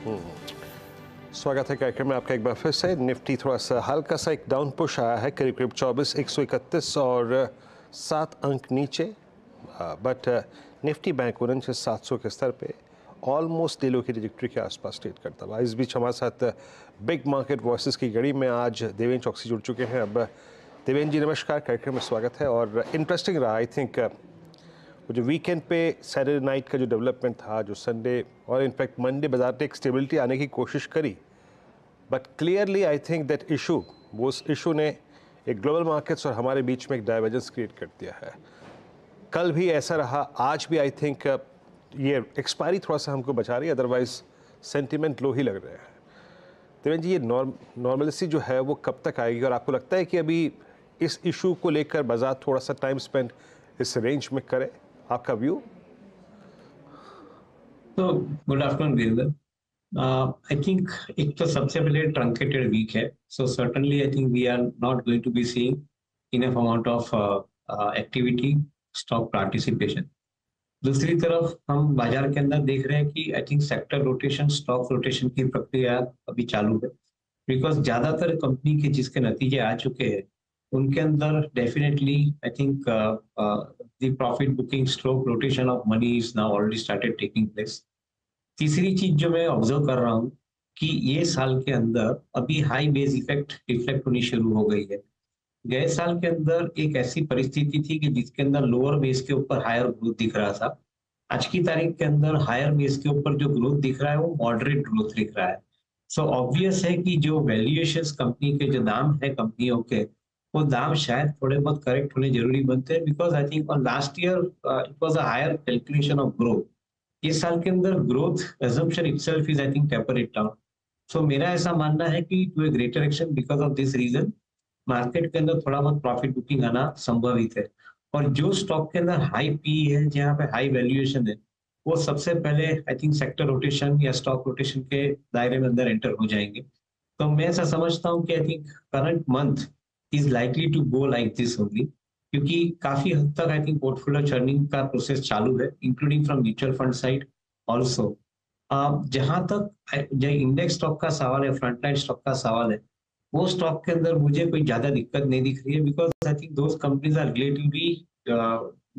स्वागत है कार्यक्रम में आपका एक बार फिर से। निफ्टी थोड़ा सा हल्का सा एक डाउन पुश आया है, करीब करीब 24,131 और 7 अंक नीचे, बट निफ्टी बैंक 700 के स्तर पे ऑलमोस्ट डेलो की ट्रैजेक्टरी के आसपास ट्रेड करता हुआ। इस बीच हमारे साथ बिग मार्केट वॉइसेस की घड़ी में आज देवेंद्र चौकसी जुड़ चुके हैं। अब देवेंद्र जी नमस्कार, कार्यक्रम में स्वागत है। और इंटरेस्टिंग रहा आई थिंक जो वीकेंड पे सैटरडे नाइट का जो डेवलपमेंट था, जो संडे और इनफैक्ट मंडे बाजार में एक स्टेबिलिटी आने की कोशिश करी, but clearly I think that उस इशू ने एक ग्लोबल मार्केट्स और हमारे बीच में एक डाइवर्जेंस क्रिएट कर दिया है। कल भी ऐसा रहा, आज भी आई थिंक ये एक्सपायरी थोड़ा सा हमको बचा रही है, अदरवाइज सेंटिमेंट लो ही लग रहे हैं। देवेंद्र जी, ये नॉर्मलिटी जो है वो कब तक आएगी, और आपको लगता है कि अभी इस इशू को लेकर बाजार थोड़ा सा टाइम स्पेंड इस रेंज में करे? आपका व्यू? तो good afternoon Virendra. I think एक तो सबसे पहले ट्रंकेटेड वीक है, so certainly I think we are not going to be seeing enough amount of activity, stock participation. दूसरी तरफ हम बाजार के अंदर देख रहे हैं कि I think sector rotation, stock rotation की प्रक्रिया अभी चालू है, बिकॉज ज्यादातर कंपनी के जिसके नतीजे आ चुके हैं उनके अंदर definitely I think the profit booking stroke rotation of money is now already started taking place. तीसरी चीज जो मैं ऑब्जर्व कर रहा हूँ कि ये साल के अंदर अभी हाई बेस इफेक्ट रिफ्लेक्ट होनी शुरू हो गई है। गए साल के अंदर एक ऐसी परिस्थिति थी कि जिसके अंदर लोअर बेस के ऊपर हायर ग्रोथ दिख रहा था। आज की तारीख के अंदर हायर बेस के ऊपर जो ग्रोथ दिख रहा है वो मॉडरेट ग्रोथ दिख रहा है। सो ऑब्वियस है कि जो वैल्यूएशंस कंपनी के जो दाम है कंपनियों के, वो दाम शायद थोड़े बहुत करेक्ट होने जरूरी बनते हैं, because I think on last year it was a higher calculation of growth. इस साल के अंदर growth assumption itself is I think taper it down. So मेरा ऐसा मानना है कि to a greater extent because of this reason market के अंदर थोड़ा बहुत प्रॉफिट बुकिंग आना संभवित है। और जो स्टॉक के अंदर हाई पी है, जहाँ पे हाई वैल्यूएशन है, वो सबसे पहले आई थिंक सेक्टर रोटेशन या स्टॉक रोटेशन के दायरे में अंदर एंटर हो जाएंगे। तो मैं ऐसा समझता हूँ कि I think current month is likely to go like this only, क्योंकि काफी हद तक आई थिंक पोर्टफोलियो चर्निंग का प्रोसेस चालू है, including from mutual fund side also. जहां तक जो इंडेक्स स्टॉक का सवाल है, फ्रंटलाइन स्टॉक का सवाल है, वो स्टॉक के अंदर मुझे कोई ज्यादा दिक्कत नहीं दिख रही है, because I think those companies are relatively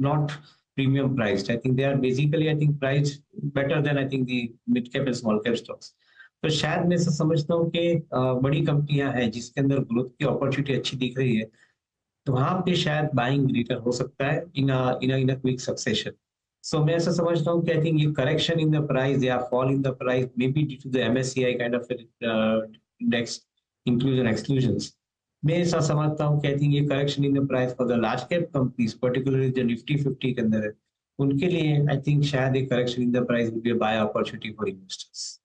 not premium priced. I think they are basically I think price better than I think the mid cap and small cap stocks. तो शायद मैं ऐसा समझता हूँ कि बड़ी कंपनियां हैं जिसके अंदर ग्रोथ की अपॉर्चुनिटी अच्छी दिख रही है, तो वहां पे शायद बाइंग रिटर्न हो सकता है इन अ क्विक सक्सेशन। सो मैं ऐसा समझता हूँ कि आई थिंक ये करेक्शन इन द प्राइस या fall in the price may be due to the MSCI kind of index inclusion exclusions. मैं ऐसा समझता हूँ कि आई थिंक ये correction in the price for the large cap companies, particularly जो निफ्टी 50 के अंदर है, उनके लिए आई थिंक शायद एक correction in the price will be a buy opportunity for investors.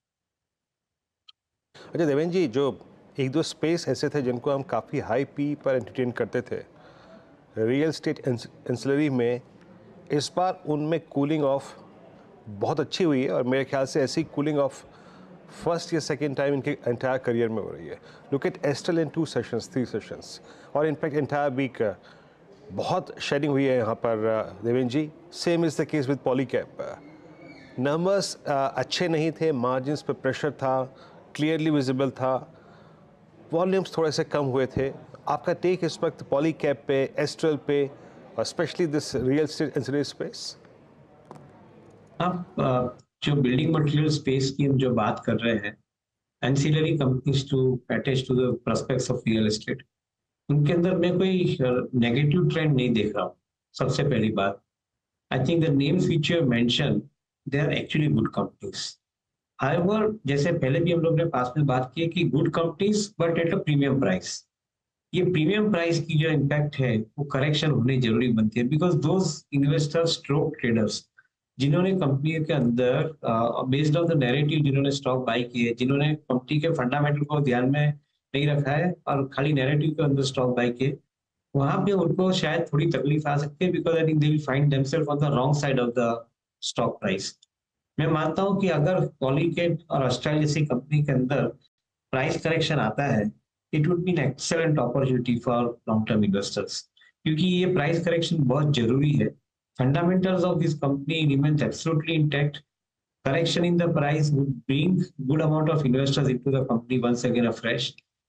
अच्छा देवेंद्र जी, जो एक दो स्पेस ऐसे थे जिनको हम काफ़ी हाई पी पर एंटरटेन करते थे, रियल स्टेट एंसिलरी में, इस बार उनमें कूलिंग ऑफ बहुत अच्छी हुई है, और मेरे ख्याल से ऐसी कूलिंग ऑफ फर्स्ट या सेकेंड टाइम इनके एंटायर करियर में हो रही है। Look at Astral in 2 sessions 3 sessions, और इनफैक्ट एंटायर वीक बहुत शेडिंग हुई है यहाँ पर Devendra ji. Same is the case with Polycab. Numbers अच्छे नहीं थे, मार्जिन्स पे प्रेशर था, क्लियरली विजिबल था, वॉल्यूम्स थोड़े से कम हुए थे। आपका टेक इस वक्त पॉलीकैप पे, एस्ट्रल पे, और specially this real estate ancillary space? आप जो बिल्डिंग मटेरियल स्पेस की हम जो बात कर रहे हैं, ancillary companies to attach to the prospects of real estate, उनके अंदर मैं कोई नेगेटिव ट्रेंड नहीं देख रहा हूँ। सबसे पहली बात, I think the names which you mention, they are actually good companies. However, जैसे पहले भी हम लोग ने पास में बात की कि good companies but at a premium price. ये प्रीमियम प्राइस की जो इम्पैक्ट है वो करेक्शन होनी जरूरी बनती है, because those investors stroke traders जिन्होंने कंपनी के अंदर बेस्ड ऑन द नैरेटिव, जिन्होंने स्टॉक बाई किए, जिन्होंने कंपनी के फंडामेंटल को ध्यान में नहीं रखा है और खाली नैरेटिव के अंदर स्टॉक बाई किए, वहां पे उनको शायद थोड़ी तकलीफ आ सकती है, because I think they will find themselves on the wrong side of the stock price. मैं मानता हूं कि अगर पॉलीकेट और अस्ट्रल जैसी कंपनी के अंदर प्राइस करेक्शन आता है, it would be an excellent opportunity for long term investors, क्योंकि ये प्राइस करेक्शन बहुत जरूरी है। Fundamentals of this company remains absolutely intact, correction in the price would bring good amount of investors into the company once again afresh,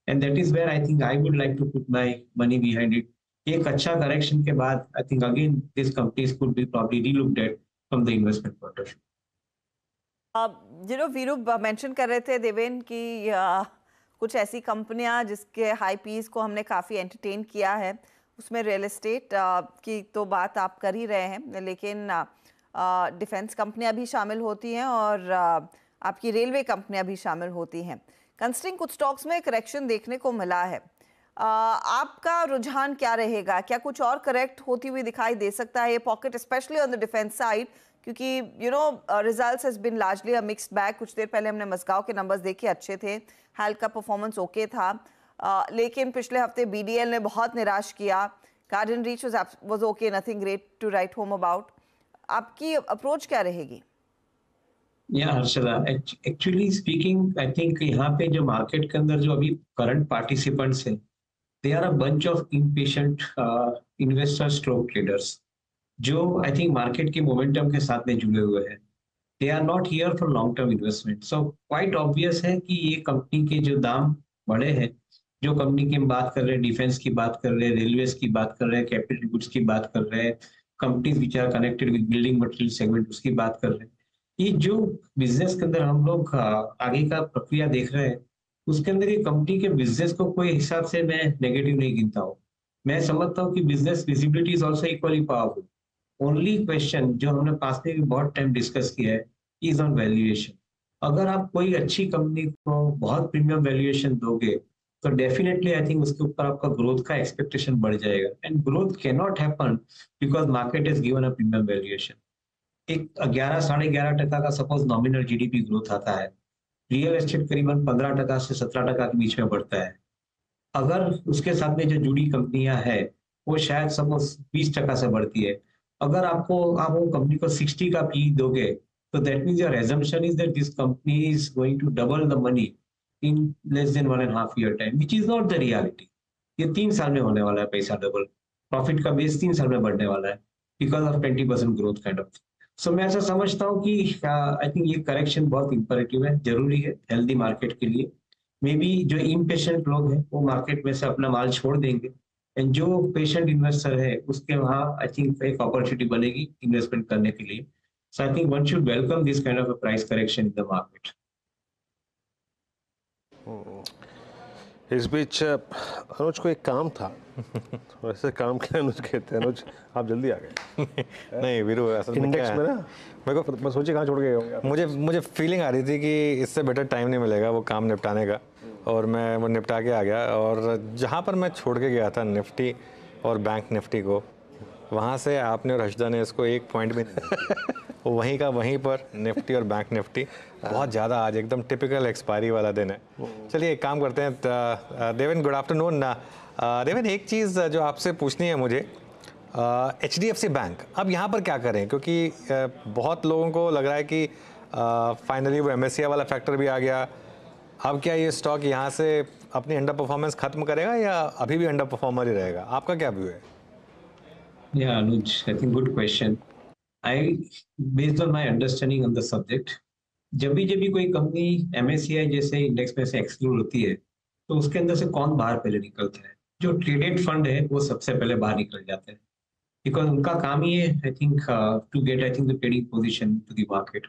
and that is where I think I would like to put my money behind it. एक अच्छा correction के बाद I think again these companies could be probably relooked at from the investment point of view. Veeru mention कर रहे थे देवेन कि कुछ ऐसी कंपनियां जिसके हाई पीस को हमने काफ़ी एंटरटेन किया है, उसमें रियल एस्टेट की तो बात आप कर ही रहे हैं, लेकिन डिफेंस कंपनियां भी शामिल होती हैं और आपकी रेलवे कंपनियां भी शामिल होती हैं। कंसिडरिंग कुछ स्टॉक्स में करेक्शन देखने को मिला है, आपका रुझान क्या रहेगा? क्या कुछ और करेक्ट होती हुई दिखाई दे सकता है ये pocket, specially on the defence side? क्योंकि results has been largely a mixed bag. कुछ देर पहले हमने मस्गांव के नंबर्स देखे, अच्छे थे, हाल का परफॉर्मेंस ओके था, लेकिन पिछले हफ्ते बीडीएल ने बहुत निराश किया, Garden Reach was okay, nothing great to write home about. आपकी अप्रोच क्या रहेगी? Harshada, actually speaking I think यहाँ पे जो मार्केट के अंदर जो अभी करंट पार्टिसिपेंट्स हैं, they are a bunch of impatient investors stroke traders जो आई थिंक मार्केट के मोमेंटम के साथ में जुड़े हुए हैं। They are not here for long term investment. So quite obvious है कि ये कंपनी के जो दाम बड़े हैं, जो कंपनी की हम बात कर रहे हैं, डिफेंस की बात कर रहे हैं, रेलवेज की बात कर रहे हैं, कैपिटल गुड्स की बात कर रहे हैं, companies which are connected with building material segment उसकी बात कर रहे हैं, ये जो बिजनेस के अंदर हम लोग आगे का प्रक्रिया देख रहे हैं, उसके अंदर ये कंपनी के बिजनेस को कोई हिसाब से मैं नेगेटिव नहीं गिनता हूँ। मैं समझता हूँ कि business visibility is also equally powerful. Only question जो हमने पास में भी बहुत टाइम डिस्कस किया है इज ऑन वैल्यूएशन। अगर आप कोई अच्छी कंपनी को बहुत प्रीमियम वैल्यूएशन दोगे तो डेफिनेटली आई थिंक उसके ऊपर आपका ग्रोथ का एक्सपेक्टेशन बढ़ जाएगा, and growth can not happen because market is given a premium valuation. एक 11-11.5% का सपोज नॉमिनल जीडीपी ग्रोथ आता है, रियल एस्टेट करीबन 15% से 17% के बीच में बढ़ता है। अगर उसके साथ में जो जुड़ी कंपनियां हैं वो शायद सपोज 20% से बढ़ती है, अगर आप वो कंपनी को 60 का पी दोगे तो that means your assumption is that this company is going to double the money in less than 1.5 year time, which is not the reality. ये 3 साल में होने वाला है पैसा डबल, प्रॉफिट का बेस 3 साल में बढ़ने वाला है because of 20% growth kind of. So मैं ऐसा समझता हूँ कि आई थिंक ये करेक्शन बहुत इंपरेटिव है, जरूरी है हेल्दी मार्केट के लिए। मे बी जो इम्पेशेंट लोग हैं वो मार्केट में से अपना माल छोड़ देंगे, एंड जो पेशेंट इन्वेस्टर है उसके वहाँ आई थिंक एक अपॉर्चुनिटी बनेगी इन्वेस्टमेंट करने के लिए। So I think one should welcome this kind of a price correction in the market. इस बीच अनुज को एक काम था वैसे काम के अनुज कहते हैं। अनुज आप जल्दी आ गए। नहीं वीरू, असल में इंडेक्स में ना मेरे को मैं सोचे कहाँ छोड़ गए होंगे। मुझे फीलिंग आ रही थी कि इससे बेटर टाइम नहीं मिलेगा वो काम निपटाने का, और मैं वो निपटा के आ गया। और जहाँ पर मैं छोड़ के गया था निफ्टी और बैंक निफ्टी को, वहाँ से आपने और हर्षदा ने इसको एक पॉइंट भी नहीं वहीं का वहीं पर निफ्टी और बैंक निफ्टी बहुत ज़्यादा आज एकदम टिपिकल एक्सपायरी वाला दिन है। चलिए एक काम करते हैं। Deven good afternoon. देवेन एक चीज़ जो आपसे पूछनी है मुझे, HDFC बैंक अब यहाँ पर क्या करें, क्योंकि बहुत लोगों को लग रहा है कि फाइनली वो MSCI वाला फैक्टर भी आ गया। अब क्या ये स्टॉक यहाँ से अपनी अंडर परफॉर्मेंस खत्म करेगा या अभी भी अंडर परफॉर्मर ही रहेगा? आपका क्या व्यू है? Yeah, Anuj, I think good question. Based on my understanding on the subject, जब भी कोई कंपनी MSCI जैसे इंडेक्स में से एक्सक्लूड होती है तो उसके अंदर से कौन बाहर पहले निकलता है? जो ट्रेडेड फंड है वो सबसे पहले बाहर निकल जाते हैं, बिकॉज उनका काम ही है I think to get I think the trading position to the market,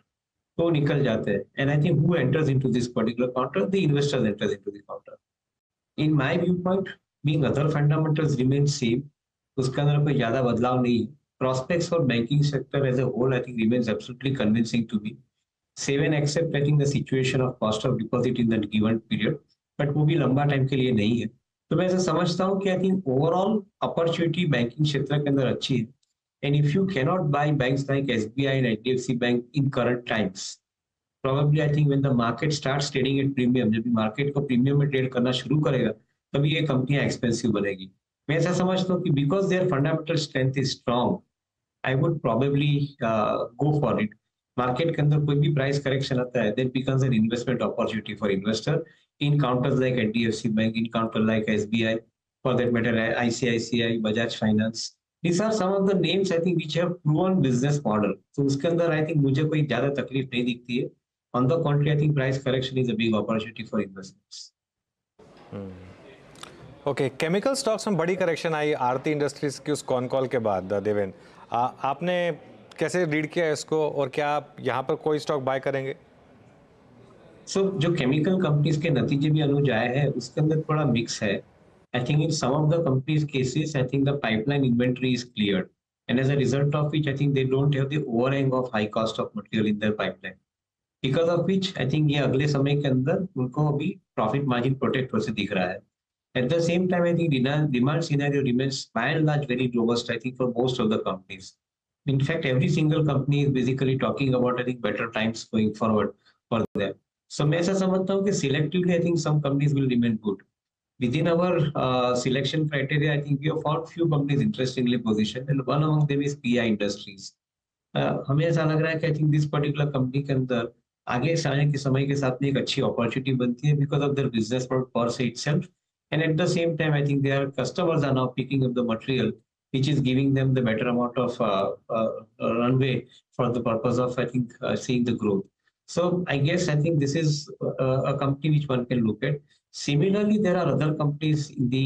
तो निकल जाते हैं। And I think who enters into this particular counter? The investors enters into the counter. In my view point, being other fundamentals remain same, उसके अंदर कोई ज्यादा बदलाव नहीं है। prospects for banking sector as a whole I think remains absolutely convincing to me. Save and accept I think the situation of cost of deposit in the given period, but वो भी लंबा टाइम के लिए नहीं है। तो मैं ऐसा समझता हूँ कि I think overall opportunity banking क्षेत्र के अंदर अच्छी है, and if you cannot bye banks like SBI and HDFC bank in current times, probably I think when the market starts trading at premium, जब भी मार्केट को प्रीमियम में trade करना शुरू करेगा तभी ये कंपनियां एक्सपेंसिव बनेगी। मैं ऐसा समझता हूँ कि because there fundamental strength is strong, I would probably go for it. Market के अंदर कोई भी प्राइस करेक्शन आता है, that becomes an investment opportunity for investor in counters like HDFC Bank, in counter like SBI, for that matter ICICI, Bajaj Finance, These are some of the names I think which have proven business model. So उसके अंदर I think मुझे कोई ज़्यादा तकलीफ नहीं दिखती है. On the contrary, I think price correction is a big opportunity for investors. Okay, chemical stocks में बड़ी करेक्शन आई आरती इंडस्ट्रीज की उस कॉन कॉल के बाद. देवेन, आपने कैसे रीड किया इसको और क्या आप यहाँ पर कोई स्टॉक बाय करेंगे? जो केमिकल कंपनीज के नतीजे भी अनुज आए हैं उसके अंदर थोड़ा मिक्स है. I think in some of the companies cases I think the pipeline inventory is cleared and as a result of which I think they don't have the overhang of high cost of material in their pipeline. Because of which I think ये अगले समय के अंदर उनको अभी profit margin protect होते दिख रहा है. At the same time, I think demand scenario remains by and large very robust, I think, for most of the companies. In fact, every single company is basically talking about, I think, better times going forward for them. So मैं ऐसा समझता हूँ कि selectively, I think some companies will remain good. Within our selection criteria, I think we have found few companies interestingly positioned, and one among them is PI Industries. हमें ऐसा लग रहा है कि I think this particular company के अंदर आगे आने के समय के साथ में एक अच्छी opportunity बनती है because of their business model per se itself. And at the same time, I think their customers are now picking up the material, which is giving them the better amount of runway for the purpose of, I think, seeing the growth. So I guess, I think this is a company which one can look at. Similarly, there are other companies in the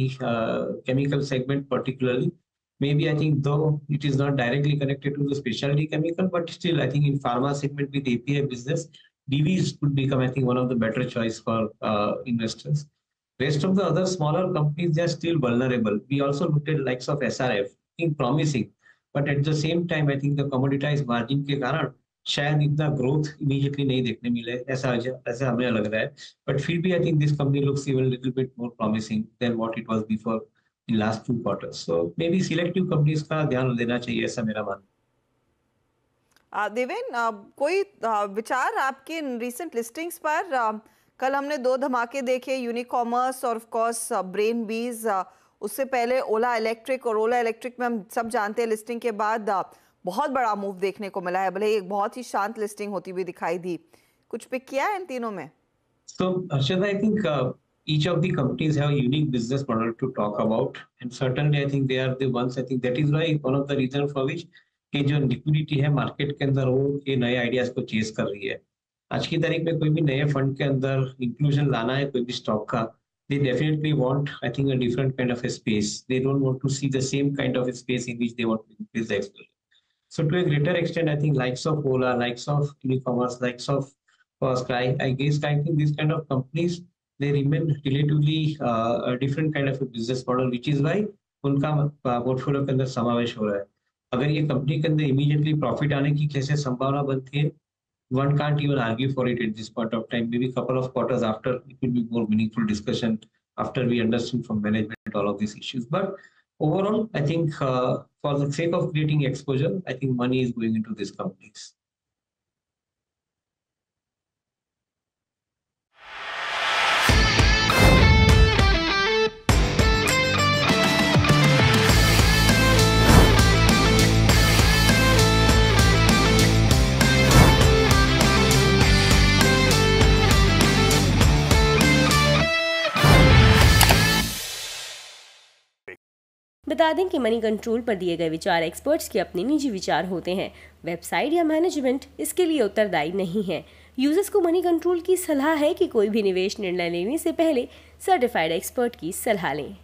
chemical segment particularly. Maybe I think though it is not directly connected to the specialty chemical, but still I think in pharma segment with API business, DVs could become, I think, one of the better choice for investors. Rest of the other smaller companies, they are still vulnerable. We also looked at likes of SRF, I think promising, but at the same time, I think the commoditized margin के कारण शायद इतना growth immediately नहीं देखने मिले ऐसा हमें लग रहा है. But फिर भी I think this company looks even a little bit more promising than what it was before in last 2 quarters. So maybe selective companies का ध्यान देना चाहिए ऐसा मेरा मानना. देवेन, कोई विचार आपके रिसेंट लिस्टिंग्स पर? कल हमने 2 धमाके देखे, यूनिकॉमर्स और ऑफ कोर्स ब्रेन बीज. उससे पहले ओला इलेक्ट्रिक, और ओला इलेक्ट्रिक में हम सब जानते हैं लिस्टिंग के बाद बहुत बड़ा मूव देखने को मिला है, भले एक बहुत ही शांत लिस्टिंग होती हुई दिखाई दी. कुछ पिक किया है इन तीनों में? So Harshada, I think each of the companies have a unique business model to talk about, and certainly I think they are the ones, I think that is why one of the reason for which कि जो liquidity है market के अंदर वो ये नए ideas को chess कर रही है. आज की तारीख में कोई भी नए फंड के अंदर इंक्लूजन लाना है कोई भी स्टॉक का, they definitely want, I think, a different kind of a space. They don't want to see the same kind of a space in which they want to increase the exposure. So to a greater extent, I think likes of Ola, likes of e-commerce, likes of Sky, I guess I think these kind of companies, they remain relatively a different kind of a business model, which is why उनका portfolio के अंदर समावेश हो रहा है. अगर ये company के अंदर इमीडिएटली प्रॉफिट आने की कैसे संभावना बनती है, one can't even argue for it at this point of time. Maybe a couple of quarters after, it will be more meaningful discussion after we understand from management all of these issues. But overall, I think for the sake of creating exposure, I think money is going into these companies. बता दें कि money control पर दिए गए विचार experts के अपने निजी विचार होते हैं. वेबसाइट या मैनेजमेंट इसके लिए उत्तरदायी नहीं है. यूजर्स को मनी कंट्रोल की सलाह है कि कोई भी निवेश निर्णय लेने से पहले सर्टिफाइड एक्सपर्ट की सलाह लें.